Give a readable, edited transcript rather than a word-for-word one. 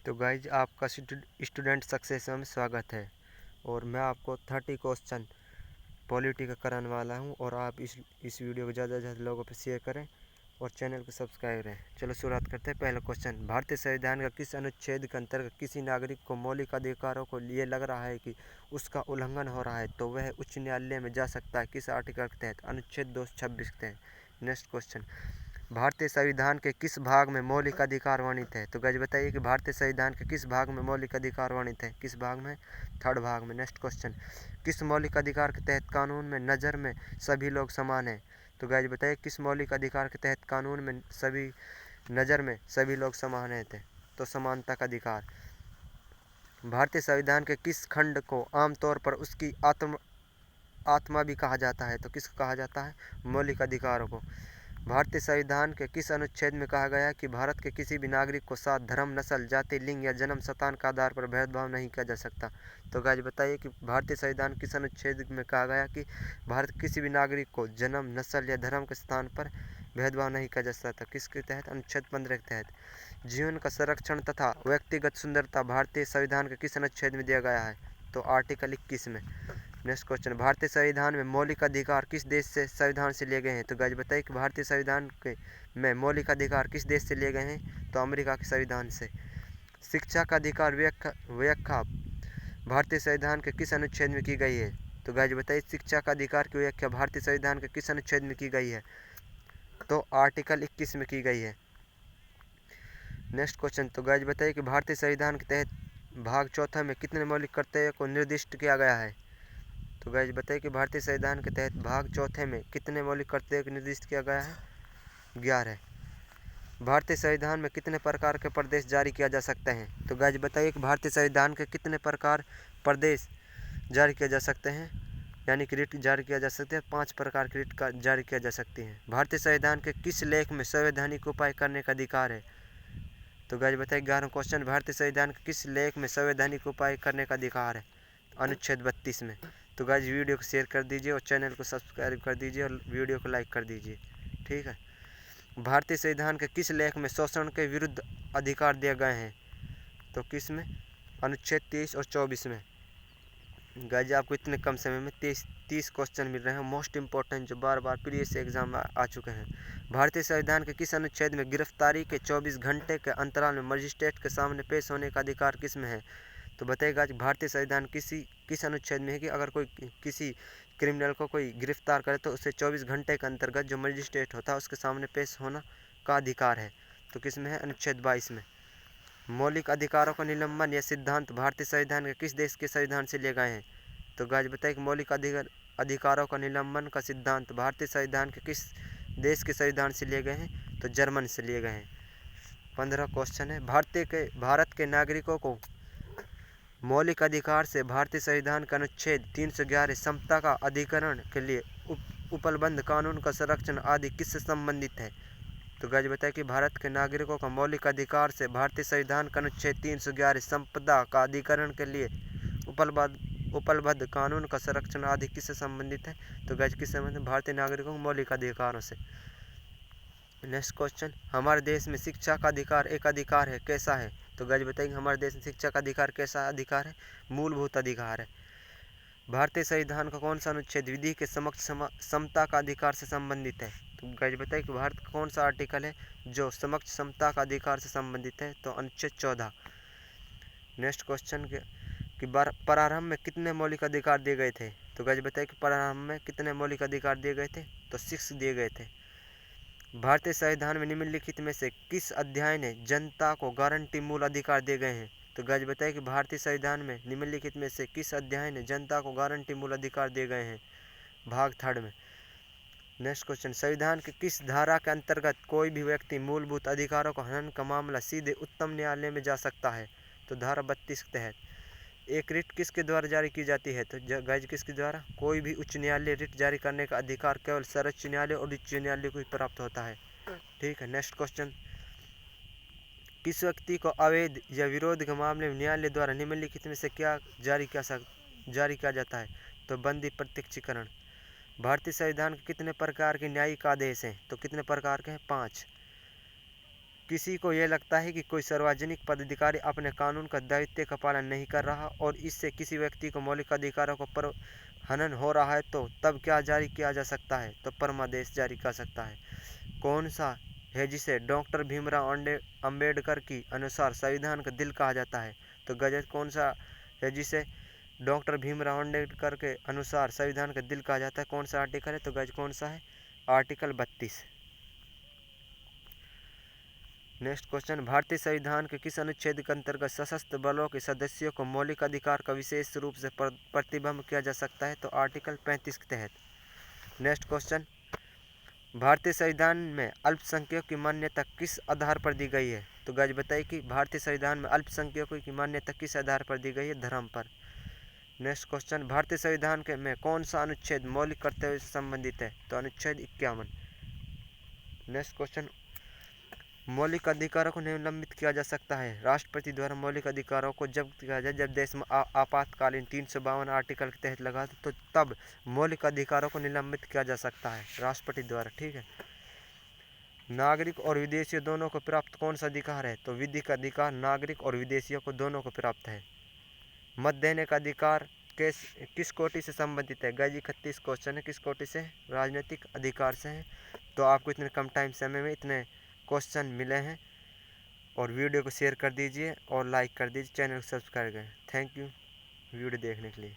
तो गाइज आपका student success में स्वागत है। और मैं आपको 30 क्वेश्चन पॉलिटी का कराने वाला हूं। और आप इस वीडियो को ज़्यादा से ज़्यादा लोगों पर शेयर करें और चैनल को सब्सक्राइब करें। चलो शुरुआत करते हैं। पहला क्वेश्चन, भारतीय संविधान का किस अनुच्छेद के अंतर्गत किसी नागरिक को मौलिक अधिकारों को लिए लग रहा है कि उसका उल्लंघन हो रहा है तो वह उच्च न्यायालय में जा सकता है? किस आर्टिकल के तहत? अनुच्छेद 226 के तहत। नेक्स्ट क्वेश्चन, भारतीय संविधान के किस भाग में मौलिक अधिकार वर्णित है? तो गाइस बताइए कि भारतीय संविधान के किस भाग में मौलिक अधिकार वर्णित है? किस भाग में? थर्ड भाग में। नेक्स्ट क्वेश्चन, किस मौलिक अधिकार के तहत कानून में नज़र में सभी लोग समान हैं? तो गाइस बताइए किस मौलिक अधिकार के तहत कानून में सभी नज़र में सभी लोग समान हैं थे? तो समानता का अधिकार। भारतीय संविधान के किस खंड को आमतौर पर उसकी आत्मा भी कहा जाता है? तो किसको कहा जाता है? मौलिक अधिकारों को। भारतीय संविधान के किस अनुच्छेद में कहा गया है कि भारत के किसी भी नागरिक को साथ धर्म, नस्ल, जाति, लिंग या जन्म स्थान के आधार पर भेदभाव नहीं किया जा सकता? तो गाइस बताइए कि भारतीय संविधान किस अनुच्छेद में कहा गया कि भारत के किसी भी नागरिक को जन्म, नस्ल या धर्म के स्थान पर भेदभाव नहीं किया जा सकता? किसके तहत? अनुच्छेद 15 के तहत। जीवन का संरक्षण तथा व्यक्तिगत सुंदरता भारतीय संविधान के किस अनुच्छेद में दिया गया है? तो आर्टिकल 21 में। नेक्स्ट क्वेश्चन, भारतीय संविधान में मौलिक अधिकार किस देश से संविधान से लिए गए हैं? तो गाइस बताइए कि भारतीय संविधान के में मौलिक अधिकार किस देश से लिए गए हैं? तो अमेरिका के संविधान से। शिक्षा का अधिकार व्याख्या भारतीय संविधान के किस अनुच्छेद में की गई है? तो गाइस बताइए शिक्षा का अधिकार की व्याख्या भारतीय संविधान के किस अनुच्छेद में की गई है? तो आर्टिकल 21 में की गई है। नेक्स्ट क्वेश्चन, तो गाइस बताइए कि भारतीय संविधान के तहत भाग चौथा में कितने मौलिक कर्तव्यों को निर्दिष्ट किया गया है? तो गाइस बताइए कि भारतीय संविधान के तहत भाग चौथे में कितने मौलिक कर्तव्यों को निर्दिष्ट किया गया है? 11। भारतीय संविधान में कितने प्रकार के प्रदेश जारी किया जा सकते हैं? तो गाइस बताइए कि भारतीय संविधान के कितने प्रकार प्रदेश जारी किए जा सकते हैं, यानी कि रिट जारी किया जा सकते हैं? 5 प्रकार की रिट का जारी किया जा सकती हैं। भारतीय संविधान के किस लेख में संवैधानिक उपाय करने का अधिकार है? तो गाइस बताइए 11वां क्वेश्चन, भारतीय संविधान के किस लेख में संवैधानिक उपाय करने का अधिकार है? अनुच्छेद 32 में। तो गाइस वीडियो को शेयर कर दीजिए और चैनल को सब्सक्राइब कर दीजिए और वीडियो को लाइक कर दीजिए। ठीक है। भारतीय संविधान के किस लेख में शोषण के विरुद्ध अधिकार दिए गए हैं? तो किस में? अनुच्छेद 23 और 24 में। गाइस आपको इतने कम समय में 30 क्वेश्चन मिल रहे हैं, मोस्ट इंपॉर्टेंट, जो बार बार प्रीवियस एग्जाम आ चुके हैं। भारतीय संविधान के किस अनुच्छेद में गिरफ्तारी के 24 घंटे के अंतराल में मजिस्ट्रेट के सामने पेश होने का अधिकार किस में है? तो बताइएगा कि भारतीय संविधान किस अनुच्छेद में है कि अगर कोई किसी क्रिमिनल को कोई गिरफ्तार करे तो उसे 24 घंटे के अंतर्गत जो मजिस्ट्रेट होता है उसके सामने पेश होना का अधिकार है? तो किस में है? अनुच्छेद 22 में। मौलिक अधिकारों का निलंबन या सिद्धांत भारतीय संविधान के किस देश के संविधान से लिए गए हैं? तो गाइस बताइए कि मौलिक अधिकारों का निलंबन का सिद्धांत भारतीय संविधान के किस देश के संविधान से लिए गए हैं? तो जर्मन से लिए गए हैं। 15 क्वेश्चन है, भारत के नागरिकों को मौलिक अधिकार से भारतीय संविधान का अनुच्छेद 311 समता का अधिकरण के लिए उपलब्ध कानून का संरक्षण आदि किससे संबंधित है? तो गाइस बताइए कि भारत के नागरिकों का मौलिक अधिकार से भारतीय संविधान का अनुच्छेद 311 संपदा का अधिकरण के लिए उपलब्ध कानून का संरक्षण आदि किससे संबंधित है? तो गाइस किससे संबंधित? भारतीय नागरिकों के मौलिक अधिकारों से। नेक्स्ट क्वेश्चन, हमारे देश में शिक्षा का अधिकार एक अधिकार है, कैसा है? तो गाइस बताइए हमारे देश में शिक्षा का अधिकार कैसा अधिकार है? मूलभूत अधिकार है। भारतीय संविधान का कौन सा अनुच्छेद विधि के समक्ष समता का अधिकार से संबंधित है? तो गाइस बताइए कि भारत का कौन सा आर्टिकल है जो समक्ष समता का अधिकार से संबंधित है? तो अनुच्छेद 14। नेक्स्ट क्वेश्चन कि प्रारंभ में कितने मौलिक अधिकार दिए गए थे? तो गाइस बताइए कि प्रारंभ में कितने मौलिक अधिकार दिए गए थे? तो 6 दिए गए थे। भारतीय संविधान में निम्नलिखित में से किस अध्याय ने जनता को गारंटी मूल अधिकार दिए गए हैं? तो गाइस बताइए कि भारतीय संविधान में निम्नलिखित में से किस अध्याय ने जनता को गारंटी मूल अधिकार दिए गए हैं? भाग 3 में। नेक्स्ट क्वेश्चन, संविधान के किस धारा के अंतर्गत कोई भी व्यक्ति मूलभूत अधिकारों का हनन का मामला सीधे उच्चतम न्यायालय में जा सकता है? तो धारा 32 के तहत। एक रिट किसके द्वारा जारी की जाती है? तो गाइस किसके द्वारा? कोई भी उच्च न्यायालय रिट जारी करने का अधिकार केवल सर्वोच्च न्यायालय और उच्च न्यायालय को ही प्राप्त होता है। ठीक है। नेक्स्ट क्वेश्चन, किस व्यक्ति को अवैध या विरोध के मामले में न्यायालय द्वारा निम्नलिखित में से क्या जारी किया जाता है? तो बंदी प्रत्यक्षीकरण। भारतीय संविधान के कितने प्रकार के न्यायिक आदेश हैं? तो कितने प्रकार के हैं? 5। किसी को यह लगता है कि कोई सार्वजनिक पदाधिकारी अपने कानून का दायित्व का पालन नहीं कर रहा और इससे किसी व्यक्ति को मौलिक अधिकारों को पर हनन हो रहा है तो तब क्या जारी किया जा सकता है? तो परमादेश जारी कर सकता है। कौन सा है जिसे डॉक्टर भीमराव अंबेडकर की अनुसार संविधान का दिल कहा जाता है? तो गजट कौन सा है जिसे डॉक्टर भीमराव अंबेडकर के अनुसार संविधान का दिल कहा जाता है? कौन सा आर्टिकल है? तो गज कौन सा है? आर्टिकल 32। नेक्स्ट क्वेश्चन, भारतीय संविधान के किस अनुच्छेद के अंतर्गत सशस्त्र बलों के सदस्यों को मौलिक अधिकार का विशेष रूप से प्रतिबंध किया जा सकता है? तो आर्टिकल 35 के तहत। नेक्स्ट क्वेश्चन, भारतीय संविधान में अल्पसंख्यकों की मान्यता किस आधार पर दी गई है? तो गाइस बताइए कि भारतीय संविधान में अल्पसंख्यकों की मान्यता किस आधार पर दी गई है? धर्म पर। नेक्स्ट क्वेश्चन, भारतीय संविधान के में कौन सा अनुच्छेद मौलिक कर्तव्य से संबंधित है? तो अनुच्छेद 51। नेक्स्ट क्वेश्चन, मौलिक अधिकारों को निलंबित किया जा सकता है राष्ट्रपति द्वारा मौलिक अधिकारों को जब किया जाए जब देश में आपातकालीन 352 आर्टिकल के तहत लगा तो तब मौलिक अधिकारों को निलंबित किया जा सकता है राष्ट्रपति द्वारा। ठीक है। नागरिक और विदेशियों दोनों को प्राप्त कौन सा अधिकार है? तो विधिक अधिकार नागरिक और विदेशियों को दोनों को प्राप्त है। मत देने का अधिकार किस कोटि से संबंधित है? गज 31 क्वेश्चन है, किस कोटि से? राजनीतिक अधिकार से है। तो आपको इतने कम टाइम समय में इतने क्वेश्चन मिले हैं और वीडियो को शेयर कर दीजिए और लाइक कर दीजिए, चैनल को सब्सक्राइब करें। थैंक यू वीडियो देखने के लिए।